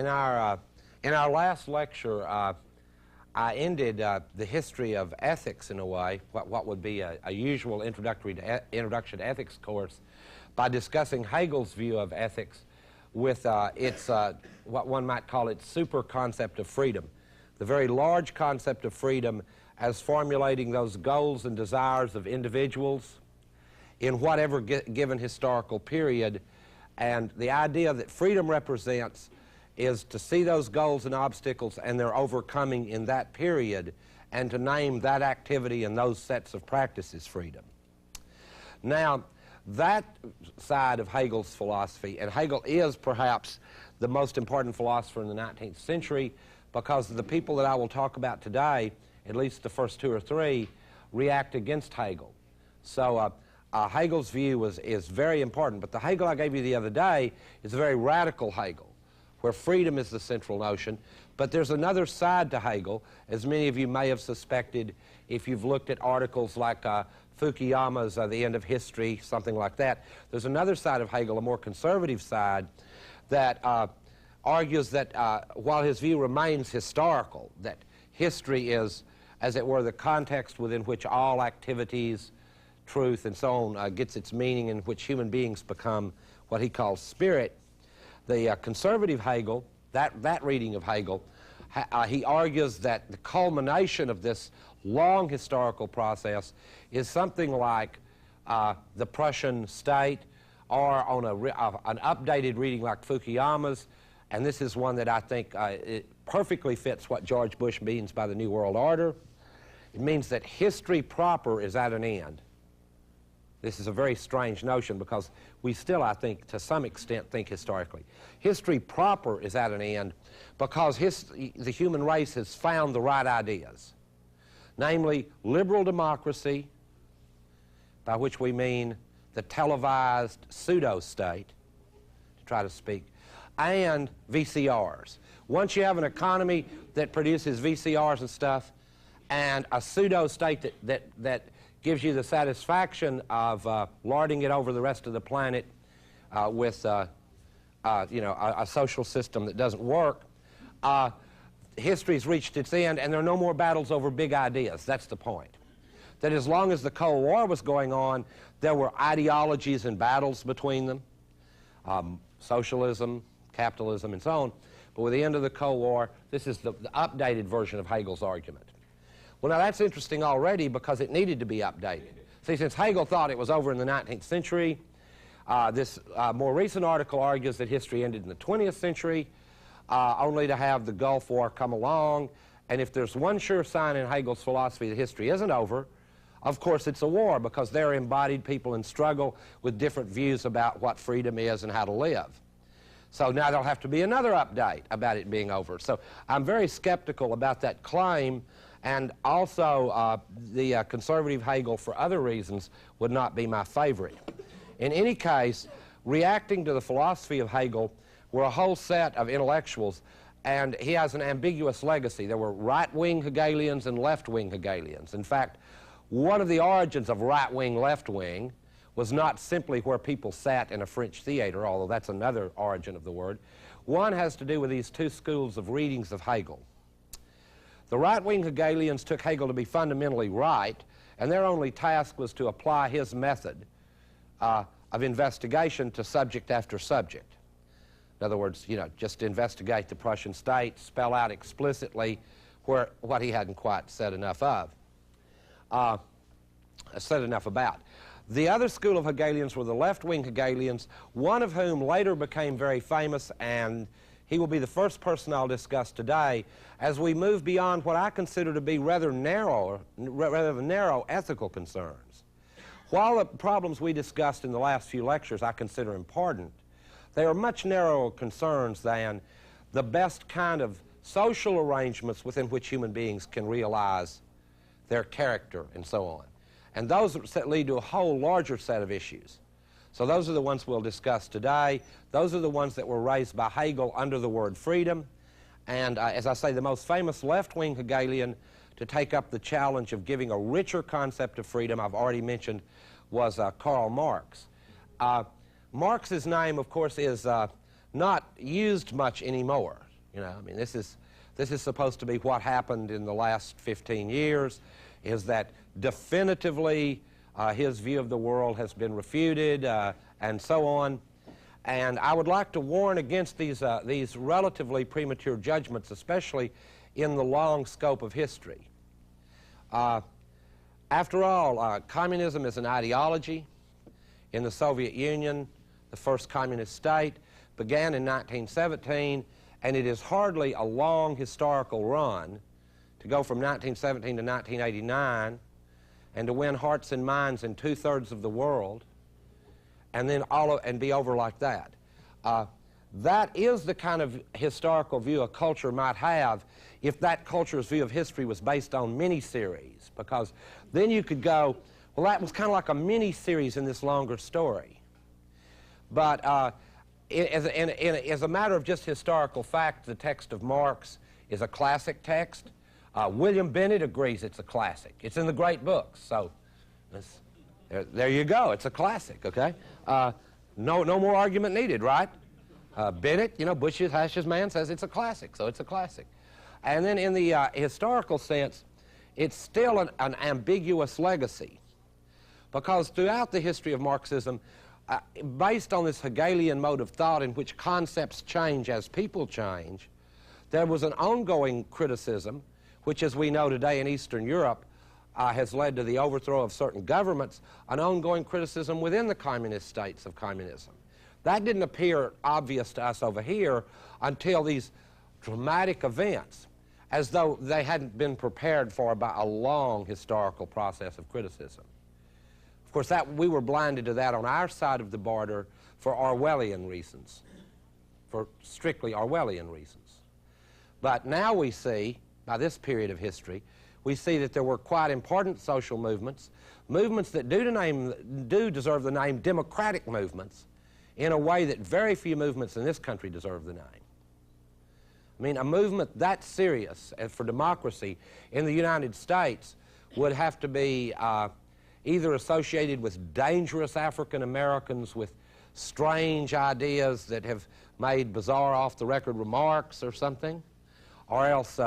in our last lecture, I ended the history of ethics in a way, what would be a usual introduction to ethics course, by discussing Hegel's view of ethics with its what one might call its super concept of freedom, the very large concept of freedom as formulating those goals and desires of individuals in whatever given historical period, and the idea that freedom represents is to see those goals and obstacles and their overcoming in that period, and to name that activity and those sets of practices freedom. Now, that side of Hegel's philosophy, and Hegel is perhaps the most important philosopher in the 19th century, because the people that I will talk about today, at least the first two or three, react against Hegel. So Hegel's view is very important, but the Hegel I gave you the other day is a very radical Hegel, where freedom is the central notion. But there's another side to Hegel, as many of you may have suspected if you've looked at articles like Fukuyama's The End of History, something like that. There's another side of Hegel, a more conservative side, that argues that while his view remains historical, that history is, as it were, the context within which all activities, truth, and so on gets its meaning, in which human beings become what he calls spirit. The conservative Hegel, that reading of Hegel, he argues that the culmination of this long historical process is something like the Prussian state, or on an updated reading like Fukuyama's, and this is one that I think it perfectly fits what George Bush means by the New World Order. It means that history proper is at an end. This is a very strange notion, because we still, I think, to some extent, think historically. History proper is at an end because the human race has found the right ideas, namely liberal democracy, by which we mean the televised pseudo-state, to try to speak, and VCRs. Once you have an economy that produces VCRs and stuff, and a pseudo-state that gives you the satisfaction of lording it over the rest of the planet with a social system that doesn't work, history's reached its end, and there are no more battles over big ideas. That's the point. That as long as the Cold War was going on, there were ideologies and battles between them, socialism, capitalism, and so on. But with the end of the Cold War, this is the updated version of Hegel's argument. Well, now that's interesting already, because it needed to be updated. See, since Hegel thought it was over in the 19th century, this more recent article argues that history ended in the 20th century, only to have the Gulf War come along. And if there's one sure sign in Hegel's philosophy that history isn't over, of course it's a war, because they're embodied people in struggle with different views about what freedom is and how to live. So now there'll have to be another update about it being over. So I'm very skeptical about that claim, and also the conservative Hegel, for other reasons, would not be my favorite. In any case, reacting to the philosophy of Hegel were a whole set of intellectuals, and he has an ambiguous legacy. There were right-wing Hegelians and left-wing Hegelians. In fact, one of the origins of right-wing, left-wing was not simply where people sat in a French theater, although that's another origin of the word. One has to do with these two schools of readings of Hegel. The right-wing Hegelians took Hegel to be fundamentally right, and their only task was to apply his method of investigation to subject after subject. In other words, just investigate the Prussian state, spell out explicitly what he hadn't quite said enough of, said enough about. The other school of Hegelians were the left-wing Hegelians, one of whom later became very famous, and he will be the first person I'll discuss today as we move beyond what I consider to be rather narrow ethical concerns. While the problems we discussed in the last few lectures I consider important, they are much narrower concerns than the best kind of social arrangements within which human beings can realize their character and so on. And those lead to a whole larger set of issues. So those are the ones we'll discuss today. Those are the ones that were raised by Hegel under the word freedom. And as I say, the most famous left-wing Hegelian to take up the challenge of giving a richer concept of freedom, I've already mentioned, was Karl Marx. Marx's name, of course, is not used much anymore. You know, I mean, this is supposed to be what happened in the last 15 years, is that definitively his view of the world has been refuted, and so on. And I would like to warn against these relatively premature judgments, especially in the long scope of history. After all, communism is an ideology. In the Soviet Union, the first communist state, began in 1917, and it is hardly a long historical run to go from 1917 to 1989 and to win hearts and minds in 2/3 of the world, and then and be over like that. That is the kind of historical view a culture might have if that culture's view of history was based on mini-series, because then you could go, well, that was kind of like a mini-series in this longer story. But as a matter of just historical fact, the text of Marx is a classic text. William Bennett agrees it's a classic. It's in the great books, so there you go. It's a classic, okay? No more argument needed, right? Bennett, you know, Bush's Hash's man, says it's a classic, so it's a classic. And then in the historical sense, it's still an ambiguous legacy, because throughout the history of Marxism, based on this Hegelian mode of thought in which concepts change as people change, there was an ongoing criticism, which, as we know today in Eastern Europe, has led to the overthrow of certain governments, an ongoing criticism within the communist states of communism. That didn't appear obvious to us over here until these dramatic events, as though they hadn't been prepared for by a long historical process of criticism. Of course, we were blinded to that on our side of the border for Orwellian reasons, for strictly Orwellian reasons. But now we see, by this period of history, we see that there were quite important social movements, movements that do deserve the name democratic movements, in a way that very few movements in this country deserve the name. I mean, a movement that serious as for democracy in the United States would have to be either associated with dangerous African Americans with strange ideas that have made bizarre off-the-record remarks or something, or else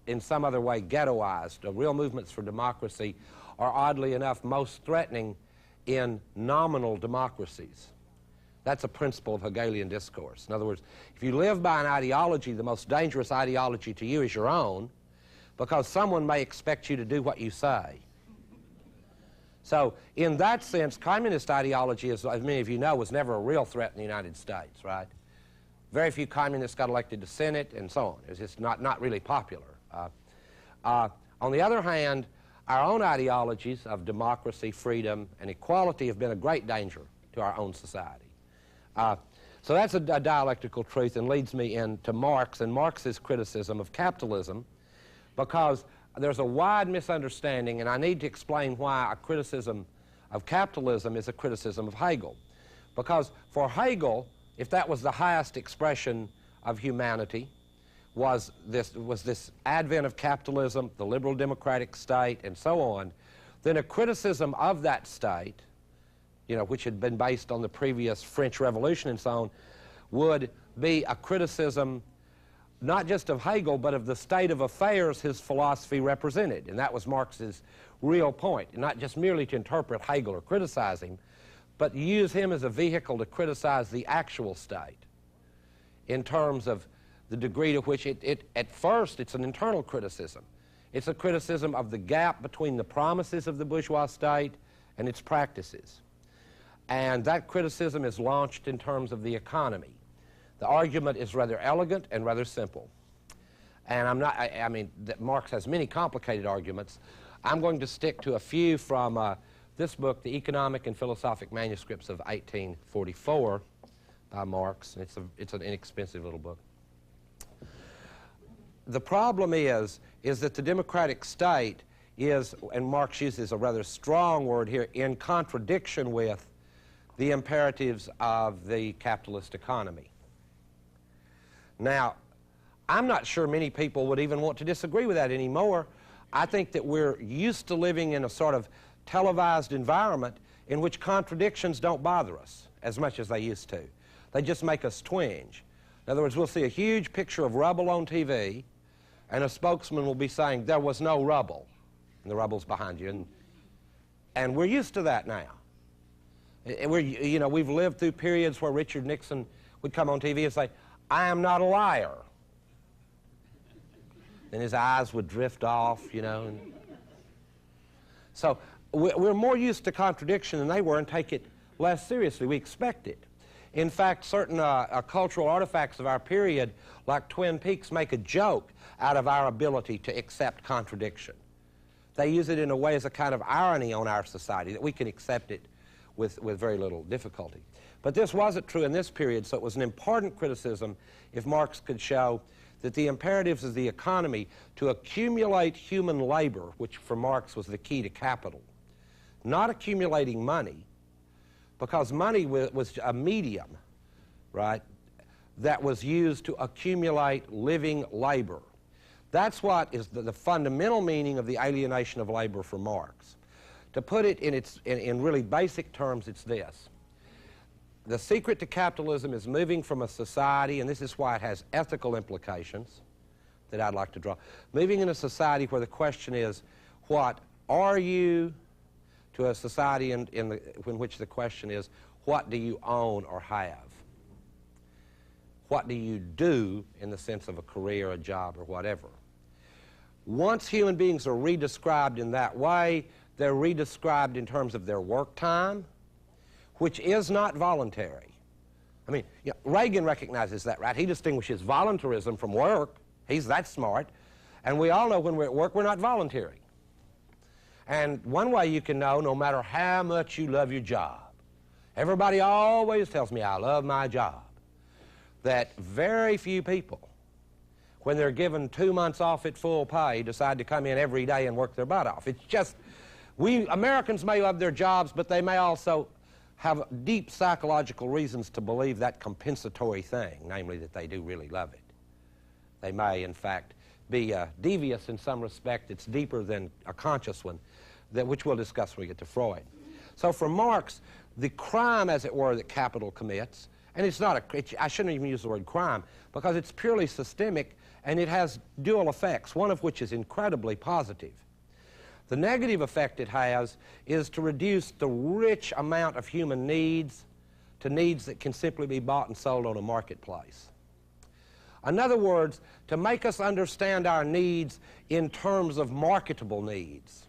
in some other way ghettoized. Real movements for democracy are, oddly enough, most threatening in nominal democracies. That's a principle of Hegelian discourse. In other words, if you live by an ideology, the most dangerous ideology to you is your own, because someone may expect you to do what you say. So in that sense, communist ideology, as many of you know, was never a real threat in the United States, right? Very few communists got elected to Senate and so on. It was just not really popular. On the other hand, our own ideologies of democracy, freedom, and equality have been a great danger to our own society. So that's a dialectical truth, and leads me into Marx and Marx's criticism of capitalism, because there's a wide misunderstanding, and I need to explain why a criticism of capitalism is a criticism of Hegel. Because for Hegel, if that was the highest expression of humanity, was this advent of capitalism, the liberal democratic state, and so on, then a criticism of that state, you know, which had been based on the previous French Revolution and so on, would be a criticism not just of Hegel, but of the state of affairs his philosophy represented. And that was Marx's real point, not just merely to interpret Hegel or criticize him, but use him as a vehicle to criticize the actual state in terms of the degree to which at first it's an internal criticism. It's a criticism of the gap between the promises of the bourgeois state and its practices. And that criticism is launched in terms of the economy. The argument is rather elegant and rather simple. And I mean, Marx has many complicated arguments. I'm going to stick to a few from this book, The Economic and Philosophic Manuscripts of 1844 by Marx. It's an inexpensive little book. The problem is that the democratic state is, and Marx uses a rather strong word here, in contradiction with the imperatives of the capitalist economy. Now, I'm not sure many people would even want to disagree with that anymore. I think that we're used to living in a sort of televised environment in which contradictions don't bother us as much as they used to. They just make us twinge. In other words, we'll see a huge picture of rubble on TV, and a spokesman will be saying, there was no rubble, and the rubble's behind you. And we're used to that now. We've lived through periods where Richard Nixon would come on TV and say, I am not a liar. Then his eyes would drift off, So we're more used to contradiction than they were and take it less seriously. We expect it. In fact, certain cultural artifacts of our period, like Twin Peaks, make a joke out of our ability to accept contradiction. They use it in a way as a kind of irony on our society, that we can accept it with very little difficulty. But this wasn't true in this period, so it was an important criticism if Marx could show that the imperatives of the economy to accumulate human labor, which for Marx was the key to capital, not accumulating money, because money was a medium, right, that was used to accumulate living labor. That's what is the fundamental meaning of the alienation of labor for Marx. To put it in really basic terms, it's this. The secret to capitalism is moving from a society, and this is why it has ethical implications that I'd like to draw, moving in a society where the question is, what are you, to a society in which the question is, what do you own or have? What do you do in the sense of a career, a job, or whatever? Once human beings are redescribed in that way, they're redescribed in terms of their work time, which is not voluntary. I mean, Reagan recognizes that, right? He distinguishes voluntarism from work. He's that smart. And we all know when we're at work, we're not volunteering. And one way you can know, no matter how much you love your job, everybody always tells me I love my job, that very few people, when they're given 2 months off at full pay, decide to come in every day and work their butt off. It's just, Americans may love their jobs, but they may also have deep psychological reasons to believe that compensatory thing, namely that they do really love it. They may, in fact, be devious in some respect. It's deeper than a conscious one, which we'll discuss when we get to Freud. So for Marx, the crime, as it were, that capital commits, and it's not I shouldn't even use the word crime, because it's purely systemic, and it has dual effects, one of which is incredibly positive. The negative effect it has is to reduce the rich amount of human needs to needs that can simply be bought and sold on a marketplace. In other words, to make us understand our needs in terms of marketable needs.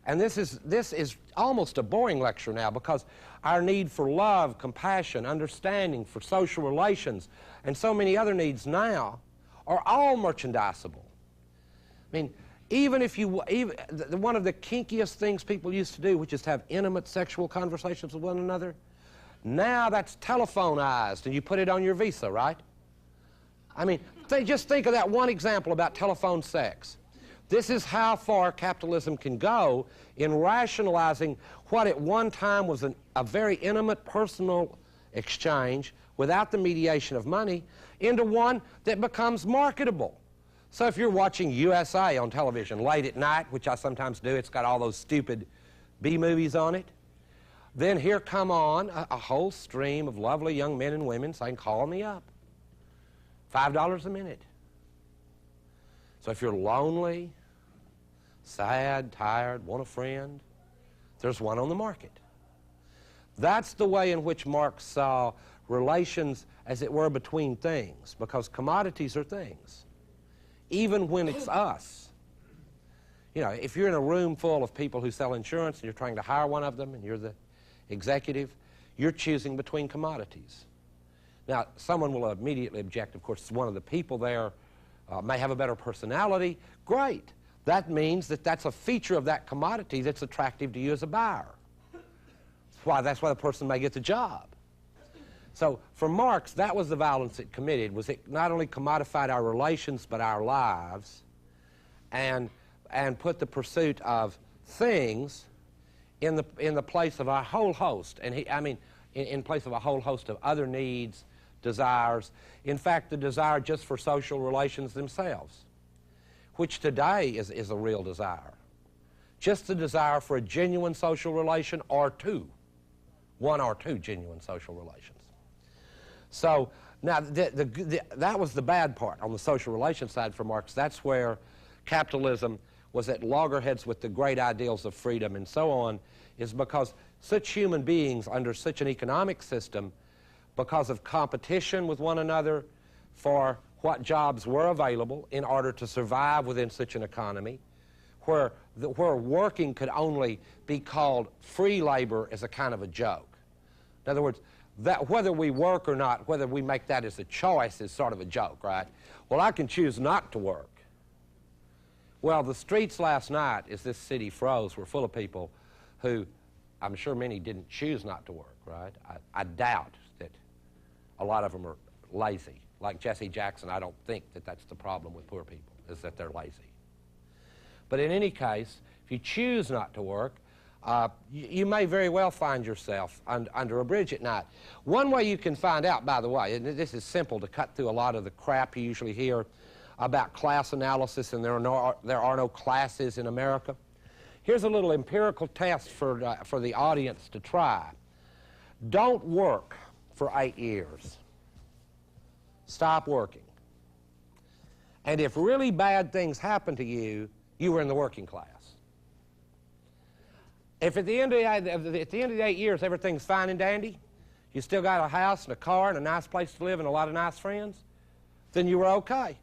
And this is almost a boring lecture now, because our need for love, compassion, understanding, for social relations, and so many other needs now are all merchandisable. I mean, even one of the kinkiest things people used to do, which is to have intimate sexual conversations with one another, now that's telephonized, and you put it on your visa, right? I mean, just think of that one example about telephone sex. This is how far capitalism can go in rationalizing what at one time was a very intimate personal exchange without the mediation of money into one that becomes marketable. So if you're watching USA on television late at night, which I sometimes do, it's got all those stupid B movies on it, then here come on a whole stream of lovely young men and women saying, call me up. $5 a minute. So if you're lonely, sad, tired, want a friend, there's one on the market. That's the way in which Marx saw relations, as it were, between things, because commodities are things, even when it's us. You know, if you're in a room full of people who sell insurance and you're trying to hire one of them and you're the executive, you're choosing between commodities. Now, someone will immediately object. Of course, one of the people there may have a better personality. Great. That means that that's a feature of that commodity that's attractive to you as a buyer. That's why the person may get the job. So for Marx, that was the violence it committed, was it not only commodified our relations but our lives, and put the pursuit of things in the place of a whole host, in place of a whole host of other needs, desires, in fact the desire just for social relations themselves, which today is a real desire. Just the desire for a genuine social relation or two, one or two genuine social relations. So Now, that was the bad part on the social relations side for Marx. That's where capitalism was at loggerheads with the great ideals of freedom and so on, is because such human beings under such an economic system, because of competition with one another for what jobs were available in order to survive within such an economy, where working could only be called free labor as a kind of a joke. In other words, that whether we work or not, whether we make that as a choice is sort of a joke, right? Well, I can choose not to work. Well, the streets last night, as this city froze, were full of people who, I'm sure many didn't choose not to work, right? I doubt that a lot of them are lazy. Like Jesse Jackson, I don't think that that's the problem with poor people, is that they're lazy. But in any case, if you choose not to work, you may very well find yourself under a bridge at night. One way you can find out, by the way, and this is simple to cut through a lot of the crap you usually hear about class analysis and there are no classes in America. Here's a little empirical test for the audience to try. Don't work for 8 years. Stop working. And if really bad things happen to you, you were in the working class. If at the end of the 8 years everything's fine and dandy, you still got a house and a car and a nice place to live and a lot of nice friends, then you were okay.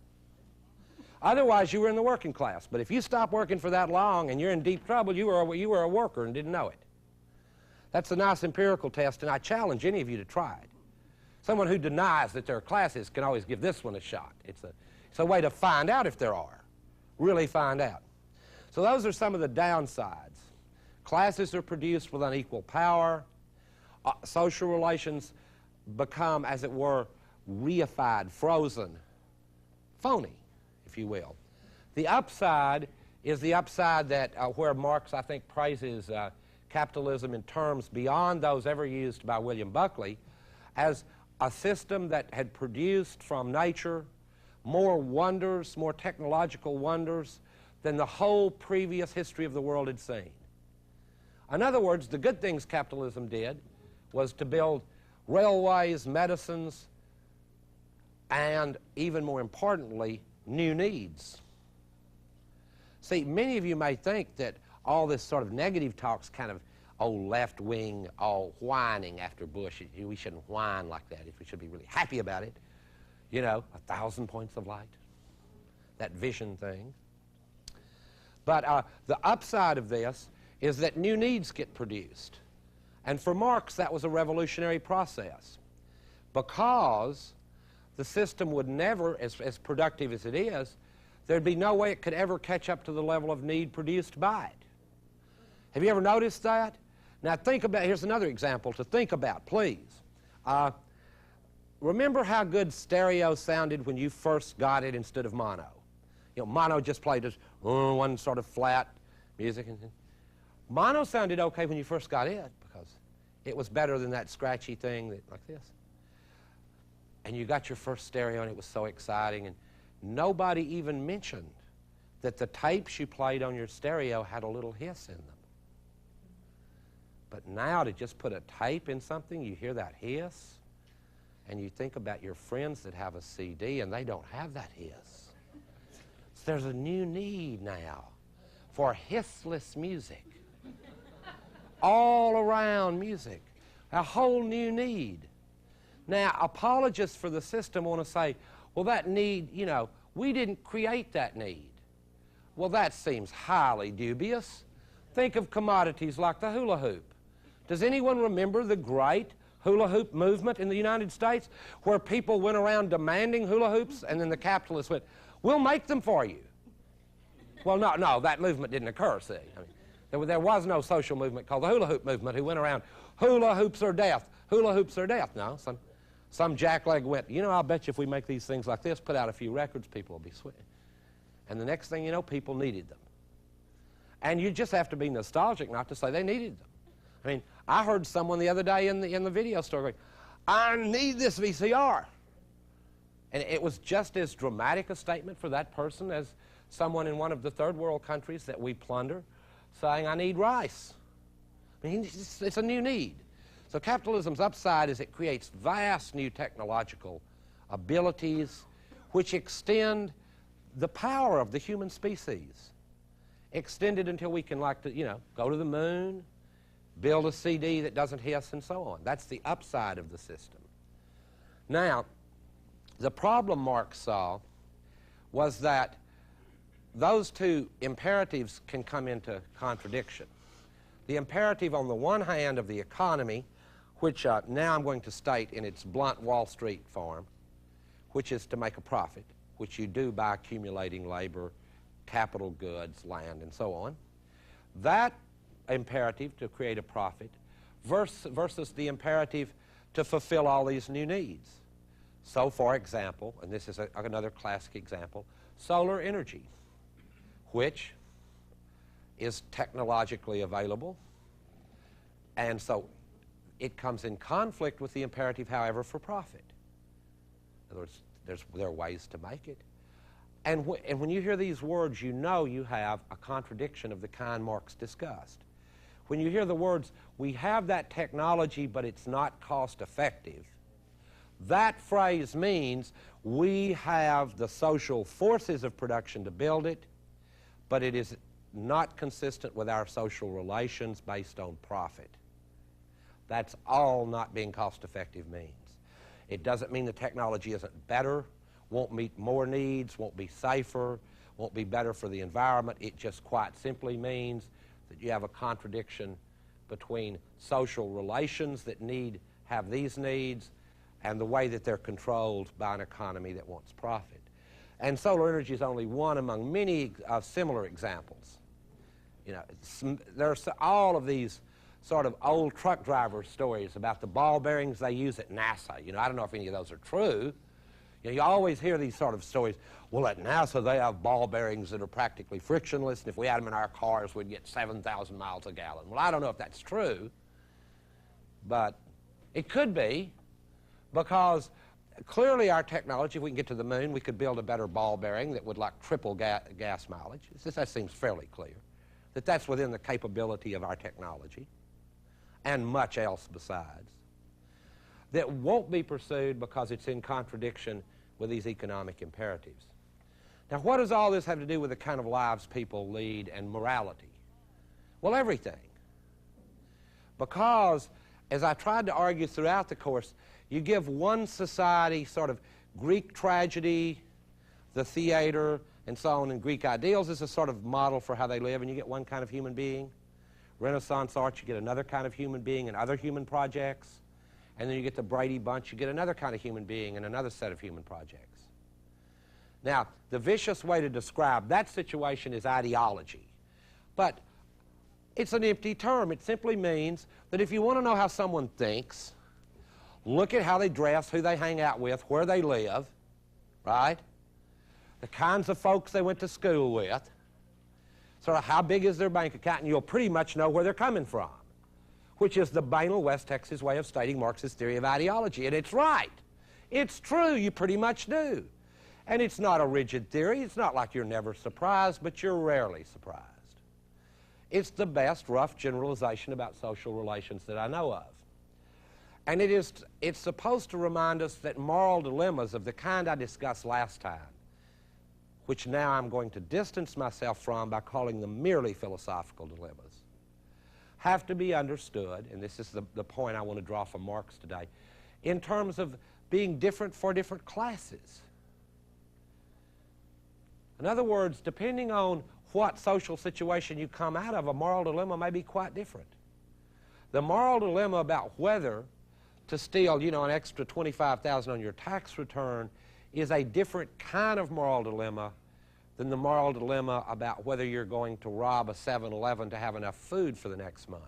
Otherwise, you were in the working class. But if you stop working for that long and you're in deep trouble, you were a worker and didn't know it. That's a nice empirical test, and I challenge any of you to try it. Someone who denies that there are classes can always give this one a shot. It's a way to find out if there are. Really find out. So those are some of the downsides. Classes are produced with unequal power. Social relations become, as it were, reified, frozen, phony, if you will. The upside is the upside that where Marx, I think, praises capitalism in terms beyond those ever used by William Buckley as a system that had produced from nature more wonders, more technological wonders than the whole previous history of the world had seen. In other words, the good things capitalism did was to build railways, medicines, and even more importantly, new needs. See, many of you may think that all this sort of negative talk's kind of, oh, left-wing, all whining after Bush. We shouldn't whine like that. We should be really happy about it. You know, 1,000 points of light, that vision thing. But the upside of this is that new needs get produced. And for Marx, that was a revolutionary process because the system would never, as productive as it is, there'd be no way it could ever catch up to the level of need produced by it. Have you ever noticed that? Now think about, here's another example to think about, please. Remember how good stereo sounded when you first got it instead of mono? You know, mono just played just one sort of flat music. Mono sounded okay when you first got it because it was better than that scratchy thing like this. And you got your first stereo and it was so exciting, and nobody even mentioned that the tapes you played on your stereo had a little hiss in them. But now to just put a tape in something, you hear that hiss, and you think about your friends that have a CD and they don't have that hiss. So there's a new need now for hissless music. All around music. A whole new need. Now, apologists for the system want to say, well, that need, you know, we didn't create that need. Well, that seems highly dubious. Think of commodities like the hula hoop. Does anyone remember the great hula hoop movement in the United States where people went around demanding hula hoops and then the capitalists went, we'll make them for you? Well, no, that movement didn't occur, see. I mean, there was no social movement called the hula hoop movement who went around, hula hoops are death, hula hoops are death. No, some jackleg went, you know, I'll bet you if we make these things like this, put out a few records, people will be sweet. And the next thing you know, people needed them. And you just have to be nostalgic not to say they needed them. I mean, I heard someone the other day in the video store going, I need this VCR. And it was just as dramatic a statement for that person as someone in one of the third world countries that we plunder saying, I need rice. I mean, it's a new need. So capitalism's upside is it creates vast new technological abilities which extend the power of the human species. Extend it until we can, go to the moon, build a CD that doesn't hiss, and so on. That's the upside of the system. Now, the problem Marx saw was that those two imperatives can come into contradiction. The imperative on the one hand of the economy, which now I'm going to state in its blunt Wall Street form, which is to make a profit, which you do by accumulating labor, capital goods, land, and so on. That imperative to create a profit versus the imperative to fulfill all these new needs. So, for example, and this is another classic example, solar energy, which is technologically available, and so it comes in conflict with the imperative, however, for profit. In other words, there are ways to make it. And when you hear these words, you know you have a contradiction of the kind Marx discussed. When you hear the words, we have that technology, but it's not cost effective, that phrase means we have the social forces of production to build it, but it is not consistent with our social relations based on profit. That's all not being cost effective means. It doesn't mean the technology isn't better, won't meet more needs, won't be safer, won't be better for the environment. It just quite simply means that you have a contradiction between social relations that have these needs and the way that they're controlled by an economy that wants profit. And solar energy is only one among many similar examples. There's all of these sort of old truck driver stories about the ball bearings they use at NASA. I don't know if any of those are true. You always hear these sort of stories. Well, at NASA, they have ball bearings that are practically frictionless, and if we had them in our cars, we'd get 7,000 miles a gallon. Well, I don't know if that's true, but it could be, because clearly our technology, if we can get to the moon, we could build a better ball bearing that would triple gas mileage. That seems fairly clear, that that's within the capability of our technology, and much else besides, that won't be pursued because it's in contradiction with these economic imperatives. Now, what does all this have to do with the kind of lives people lead and morality? Well, everything. Because, as I tried to argue throughout the course, you give one society sort of Greek tragedy, the theater, and so on, and Greek ideals as a sort of model for how they live, and you get one kind of human being. Renaissance art, you get another kind of human being and other human projects. And then you get the Brady Bunch, you get another kind of human being and another set of human projects. Now, the vicious way to describe that situation is ideology. But it's an empty term. It simply means that if you want to know how someone thinks, look at how they dress, who they hang out with, where they live, right? The kinds of folks they went to school with, sort of how big is their bank account, and you'll pretty much know where they're coming from, which is the banal West Texas way of stating Marx's theory of ideology. And it's right. It's true. You pretty much do. And it's not a rigid theory. It's not like you're never surprised, but you're rarely surprised. It's the best rough generalization about social relations that I know of. And it's supposed to remind us that moral dilemmas of the kind I discussed last time, which now I'm going to distance myself from by calling them merely philosophical dilemmas, have to be understood, and this is the point I want to draw from Marx today, in terms of being different for different classes. In other words, depending on what social situation you come out of, a moral dilemma may be quite different. The moral dilemma about whether to steal, an extra $25,000 on your tax return is a different kind of moral dilemma than the moral dilemma about whether you're going to rob a 7-Eleven to have enough food for the next month.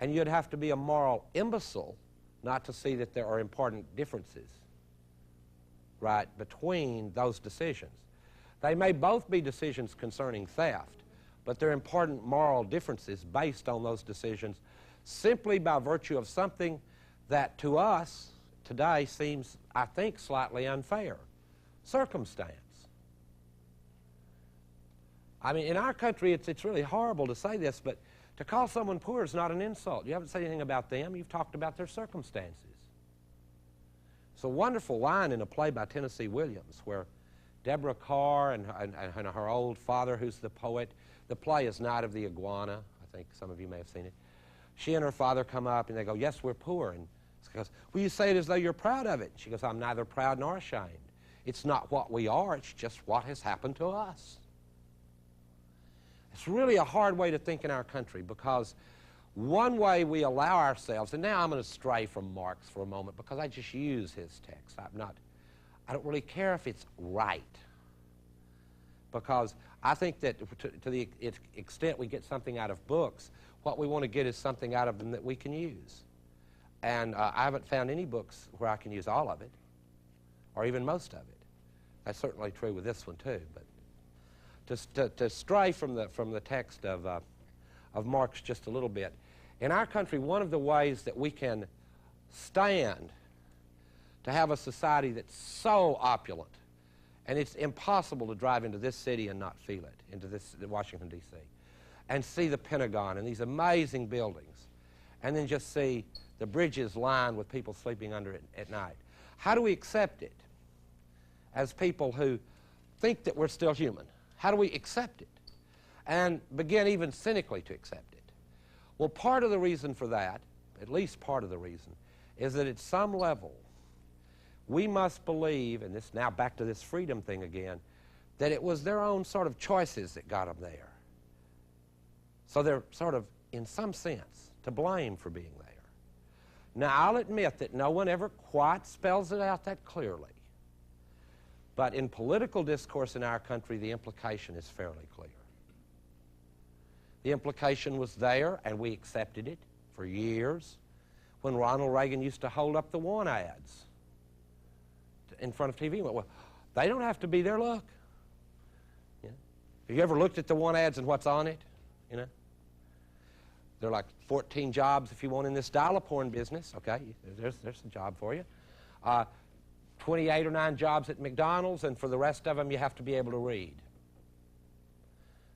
And you'd have to be a moral imbecile not to see that there are important differences, right, between those decisions. They may both be decisions concerning theft, but they're important moral differences based on those decisions simply by virtue of something that to us today seems, I think, slightly unfair: circumstance. I mean, in our country, it's really horrible to say this, but to call someone poor is not an insult. You haven't said anything about them. You've talked about their circumstances. It's a wonderful line in a play by Tennessee Williams where Deborah Carr and her old father, who's the poet, the play is Night of the Iguana. I think some of you may have seen it. She and her father come up and they go, yes, we're poor. And he goes, well, you say it as though you're proud of it. She goes, I'm neither proud nor ashamed. It's not what we are, it's just what has happened to us. It's really a hard way to think in our country, because one way we allow ourselves, and now I'm going to stray from Marx for a moment because I just use his text. I don't really care if it's right, because I think that to the extent we get something out of books, what we want to get is something out of them that we can use. And I haven't found any books where I can use all of it, or even most of it. That's certainly true with this one too. But to stray from the text of Marx just a little bit, in our country, one of the ways that we can stand to have a society that's so opulent, and it's impossible to drive into this city and not feel it, into Washington, D.C., and see the Pentagon and these amazing buildings, and then just see the bridges lined with people sleeping under it at night. How do we accept it as people who think that we're still human? How do we accept it and begin even cynically to accept it? Well, part of the reason for that, at least part of the reason, is that at some level we must believe, and this now back to this freedom thing again, that it was their own sort of choices that got them there. So they're sort of, in some sense, to blame for being there. Now, I'll admit that no one ever quite spells it out that clearly. But in political discourse in our country, the implication is fairly clear. The implication was there, and we accepted it for years, when Ronald Reagan used to hold up the want ads in front of TV and went, well, they don't have to be there, look. Yeah. Have you ever looked at the want ads and what's on it? You know? They're like 14 jobs if you want in this dial-a-porn business. Okay, there's a job for you. 28 or 9 jobs at McDonald's, and for the rest of them you have to be able to read.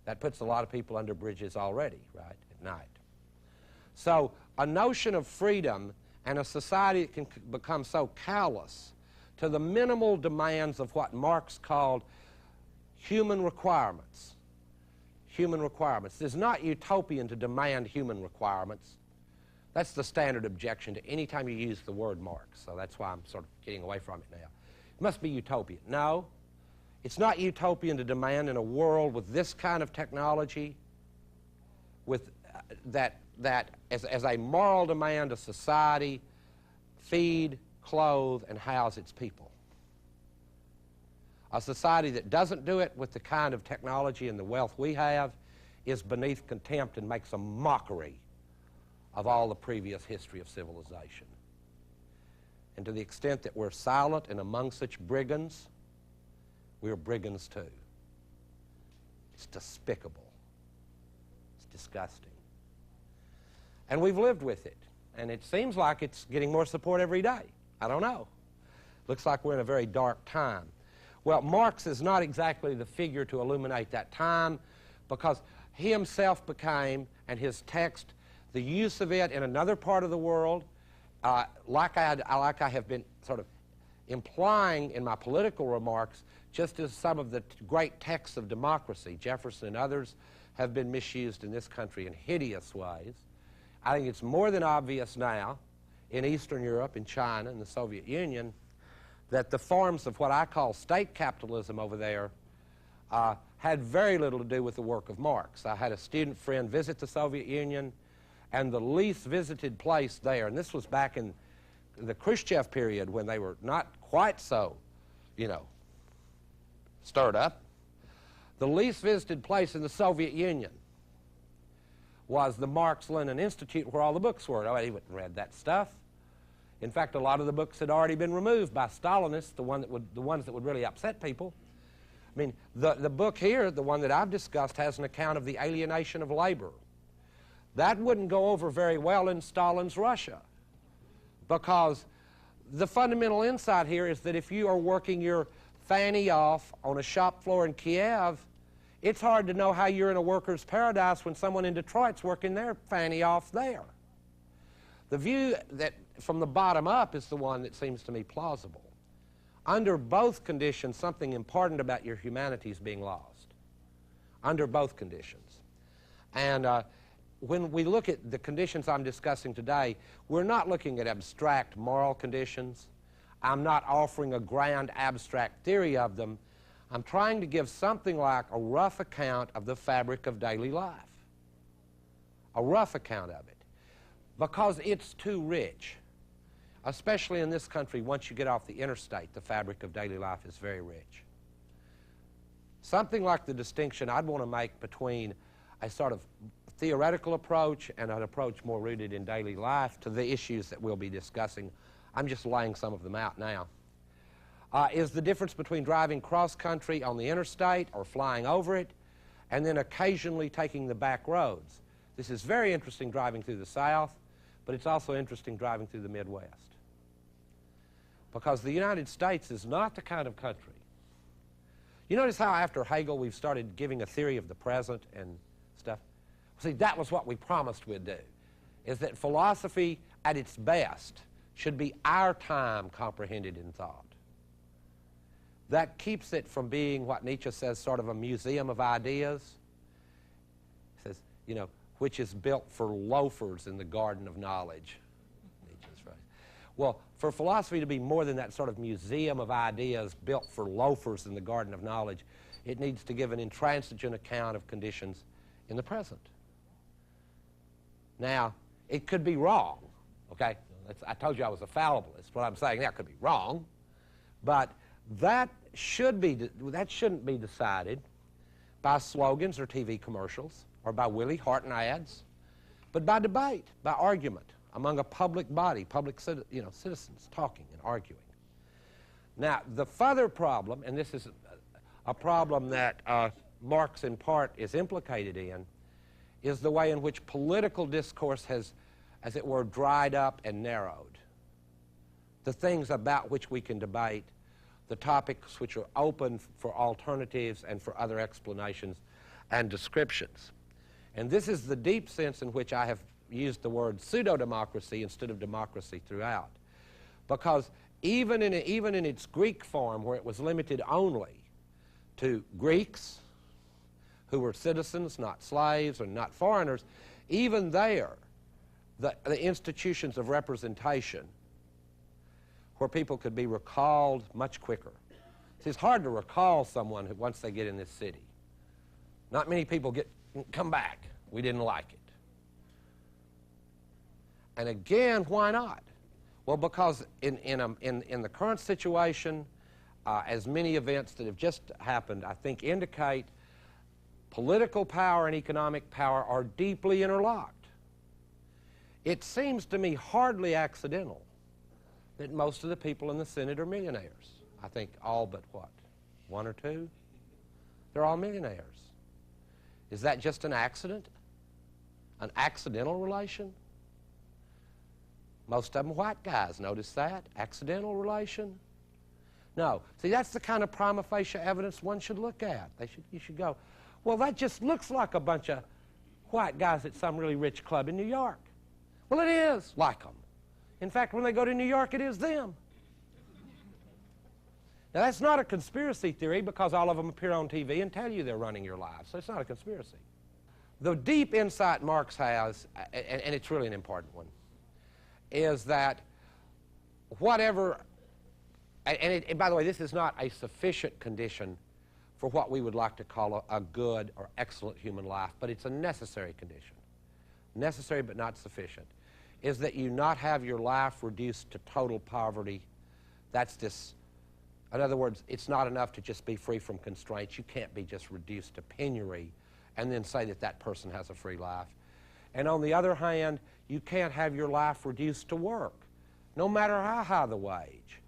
That puts a lot of people under bridges already, right, at night. So a notion of freedom and a society that can become so callous to the minimal demands of what Marx called human requirements. Human requirements. It's not utopian to demand human requirements. That's the standard objection to any time you use the word Marx. So that's why I'm sort of getting away from it now. It must be utopian. No, it's not utopian to demand in a world with this kind of technology, with that as a moral demand of society, feed, clothe, and house its people. A society that doesn't do it with the kind of technology and the wealth we have is beneath contempt and makes a mockery of all the previous history of civilization. And to the extent that we're silent and among such brigands, we're brigands too. It's despicable. It's disgusting. And we've lived with it. And it seems like it's getting more support every day. I don't know. Looks like we're in a very dark time. Well, Marx is not exactly the figure to illuminate that time, because he himself became, and his text, the use of it in another part of the world, like I have been sort of implying in my political remarks, just as some of the great texts of democracy, Jefferson and others, have been misused in this country in hideous ways. I think it's more than obvious now in Eastern Europe, in China, in the Soviet Union, that the forms of what I call state capitalism over there had very little to do with the work of Marx. I had a student friend visit the Soviet Union, and the least visited place there, and this was back in the Khrushchev period when they were not quite so, you know, stirred up. The least visited place in the Soviet Union was the Marx-Lenin Institute, where all the books were. Nobody even read that stuff. In fact, a lot of the books had already been removed by Stalinists, the ones that would really upset people. I mean, the book here, the one that I've discussed, has an account of the alienation of labor. That wouldn't go over very well in Stalin's Russia, because the fundamental insight here is that if you are working your fanny off on a shop floor in Kiev, it's hard to know how you're in a worker's paradise when someone in Detroit's working their fanny off there. The view that from the bottom up is the one that seems to me plausible. Under both conditions, something important about your humanity is being lost. Under both conditions. And when we look at the conditions I'm discussing today, we're not looking at abstract moral conditions. I'm not offering a grand abstract theory of them. I'm trying to give something like a rough account of the fabric of daily life. A rough account of it. Because it's too rich. Especially in this country, once you get off the interstate, the fabric of daily life is very rich. Something like the distinction I'd want to make between a sort of theoretical approach and an approach more rooted in daily life to the issues that we'll be discussing, I'm just laying some of them out now, is the difference between driving cross-country on the interstate or flying over it and then occasionally taking the back roads. This is very interesting driving through the South, but it's also interesting driving through the Midwest. Because the United States is not the kind of country. You notice how after Hegel we've started giving a theory of the present and stuff? See, that was what we promised we'd do, is that philosophy at its best should be our time comprehended in thought. That keeps it from being what Nietzsche says, sort of a museum of ideas. He says, you know, which is built for loafers in the garden of knowledge. Nietzsche's phrase. Well, for philosophy to be more than that sort of museum of ideas built for loafers in the garden of knowledge, it needs to give an intransigent account of conditions in the present. Now, it could be wrong, okay? I told you I was a fallibilist. What I'm saying now could be wrong, but that shouldn't be decided by slogans or TV commercials or by Willie Horton ads, but by debate, by argument among a public body, public citizens talking and arguing. Now, the further problem, and this is a problem that Marx in part is implicated in, is the way in which political discourse has, as it were, dried up and narrowed. The things about which we can debate, the topics which are open for alternatives and for other explanations and descriptions. And this is the deep sense in which I have used the word pseudo-democracy instead of democracy throughout. Because even in its Greek form, where it was limited only to Greeks, who were citizens, not slaves or not foreigners, even there, the institutions of representation where people could be recalled much quicker. See, it's hard to recall someone who, once they get in this city. Not many people come back. We didn't like it. And again, why not? Well, because in the current situation, as many events that have just happened, I think indicate political power and economic power are deeply interlocked. It seems to me hardly accidental that most of the people in the Senate are millionaires. I think all but what? One or two? They're all millionaires. Is that just an accident? An accidental relation? Most of them white guys, notice that? Accidental relation? No. See, that's the kind of prima facie evidence one should look at. You should go, well, that just looks like a bunch of white guys at some really rich club in New York. Well, it is like them. In fact, when they go to New York, it is them. Now, that's not a conspiracy theory because all of them appear on TV and tell you they're running your lives, so it's not a conspiracy. The deep insight Marx has, and it's really an important one, is that whatever, and by the way, this is not a sufficient condition for what we would like to call a good or excellent human life, but it's a necessary condition. Necessary but not sufficient. Is that you not have your life reduced to total poverty. That's this, in other words, it's not enough to just be free from constraints. You can't be just reduced to penury and then say that that person has a free life. And on the other hand, you can't have your life reduced to work, no matter how high the wage,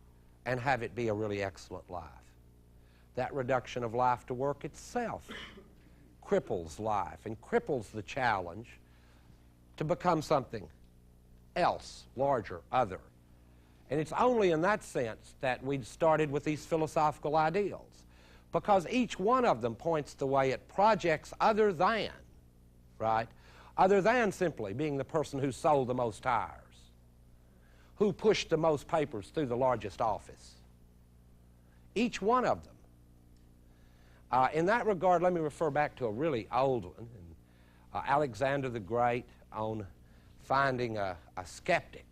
and have it be a really excellent life. That reduction of life to work itself cripples life and cripples the challenge to become something else, larger, other. And it's only in that sense that we started with these philosophical ideals, because each one of them points the way it projects other than, right? Other than simply being the person who sold the most tires, who pushed the most papers through the largest office. Each one of them. In that regard, let me refer back to a really old one. Alexander the Great on finding a skeptic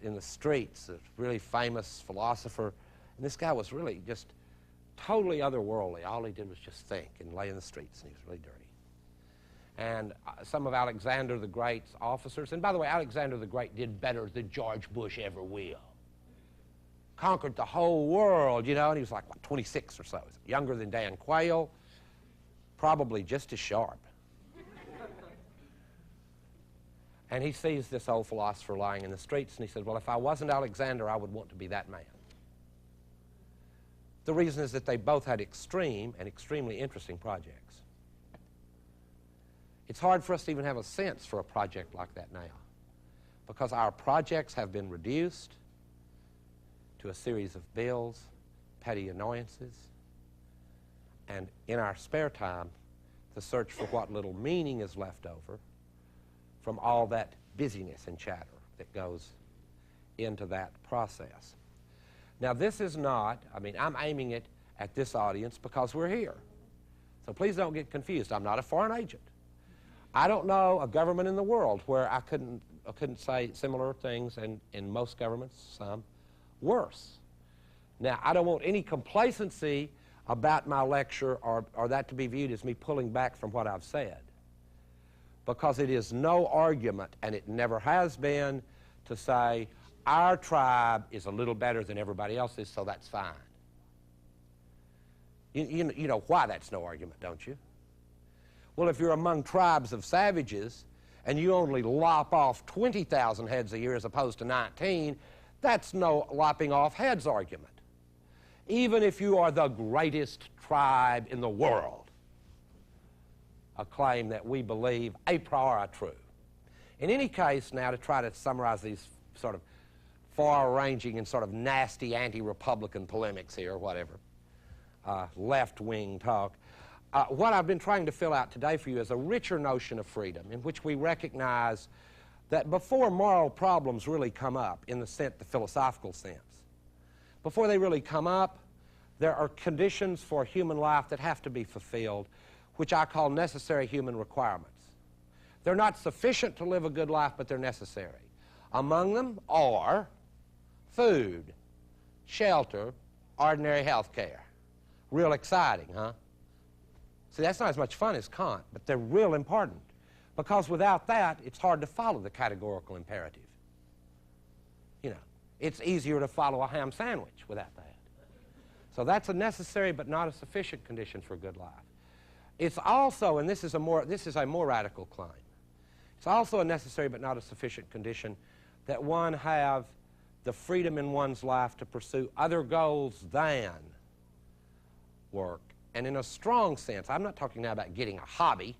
in the streets, a really famous philosopher. And this guy was really just totally otherworldly. All he did was just think and lay in the streets, and he was really dirty. And some of Alexander the Great's officers, and by the way, Alexander the Great did better than George Bush ever will. Conquered the whole world, you know, and he was like, what, 26 or so. Younger than Dan Quayle, probably just as sharp. And he sees this old philosopher lying in the streets, and he says, well, if I wasn't Alexander, I would want to be that man. The reason is that they both had extreme and extremely interesting projects. It's hard for us to even have a sense for a project like that now, because our projects have been reduced to a series of bills, petty annoyances, and in our spare time, the search for what little meaning is left over from all that busyness and chatter that goes into that process. Now, this is not, I mean, I'm aiming it at this audience because we're here. So please don't get confused. I'm not a foreign agent. I don't know a government in the world where I couldn't say similar things, and in most governments, some worse. Now, I don't want any complacency about my lecture or that to be viewed as me pulling back from what I've said, because it is no argument, and it never has been, to say our tribe is a little better than everybody else's, so that's fine. You know why that's no argument, don't you? Well, if you're among tribes of savages and you only lop off 20,000 heads a year as opposed to 19, that's no lopping off heads argument. Even if you are the greatest tribe in the world, a claim that we believe a priori true. In any case, now to try to summarize these sort of far-ranging and sort of nasty anti-Republican polemics here, or whatever, left-wing talk, what I've been trying to fill out today for you is a richer notion of freedom in which we recognize that before moral problems really come up in the philosophical sense, before they really come up, there are conditions for human life that have to be fulfilled, which I call necessary human requirements. They're not sufficient to live a good life, but they're necessary. Among them are food, shelter, ordinary health care. Real exciting, huh? See, that's not as much fun as Kant, but they're real important, because without that, it's hard to follow the categorical imperative. You know, it's easier to follow a ham sandwich without that. So that's a necessary but not a sufficient condition for a good life. It's also, and this is a more radical claim, it's also a necessary but not a sufficient condition that one have the freedom in one's life to pursue other goals than work. And in a strong sense, I'm not talking now about getting a hobby,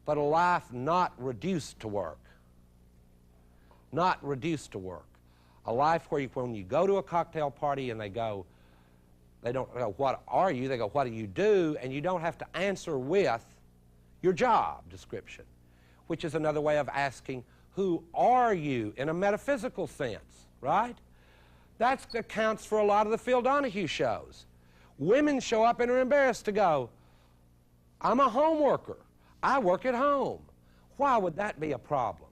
but a life not reduced to work. Not reduced to work. A life where when you go to a cocktail party and they don't go, what are you? They go, what do you do? And you don't have to answer with your job description, which is another way of asking, who are you in a metaphysical sense, right? That accounts for a lot of the Phil Donahue shows. Women show up and are embarrassed to go, I'm a home worker. I work at home. Why would that be a problem?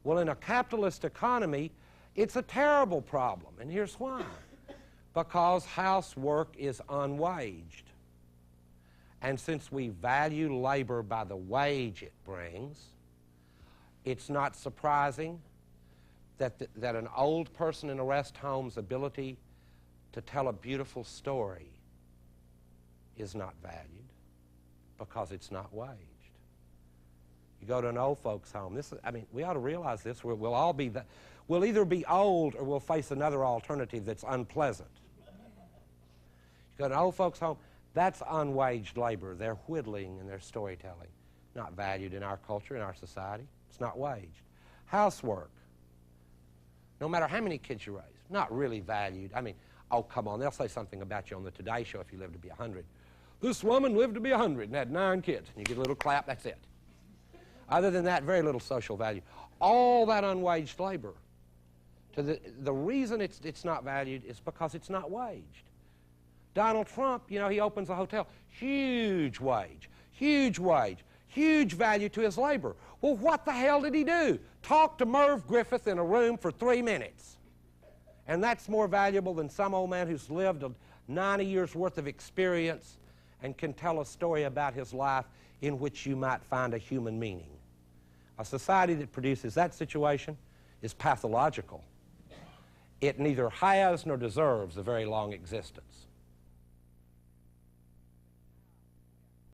Well, in a capitalist economy, it's a terrible problem, and here's why. Because housework is unwaged. And since we value labor by the wage it brings, it's not surprising that an old person in a rest home's ability to tell a beautiful story is not valued because it's not waged. You go to an old folks' home. We ought to realize this. We'll either be old or we'll face another alternative that's unpleasant. You go to an old folks' home, that's unwaged labor. They're whittling and they're storytelling. Not valued in our culture, in our society. It's not waged. Housework. No matter how many kids you raise, not really valued. Oh, come on, they'll say something about you on the Today Show if you live to be 100. This woman lived to be 100 and had 9 kids. And you get a little clap, that's it. Other than that, very little social value. All that unwaged labor The reason it's not valued is because it's not waged. Donald Trump, you know, he opens a hotel, huge wage, huge wage, huge value to his labor. Well, what the hell did he do? Talk to Merv Griffith in a room for 3 minutes. And that's more valuable than some old man who's lived 90 years worth of experience and can tell a story about his life in which you might find a human meaning. A society that produces that situation is pathological. It neither has nor deserves a very long existence.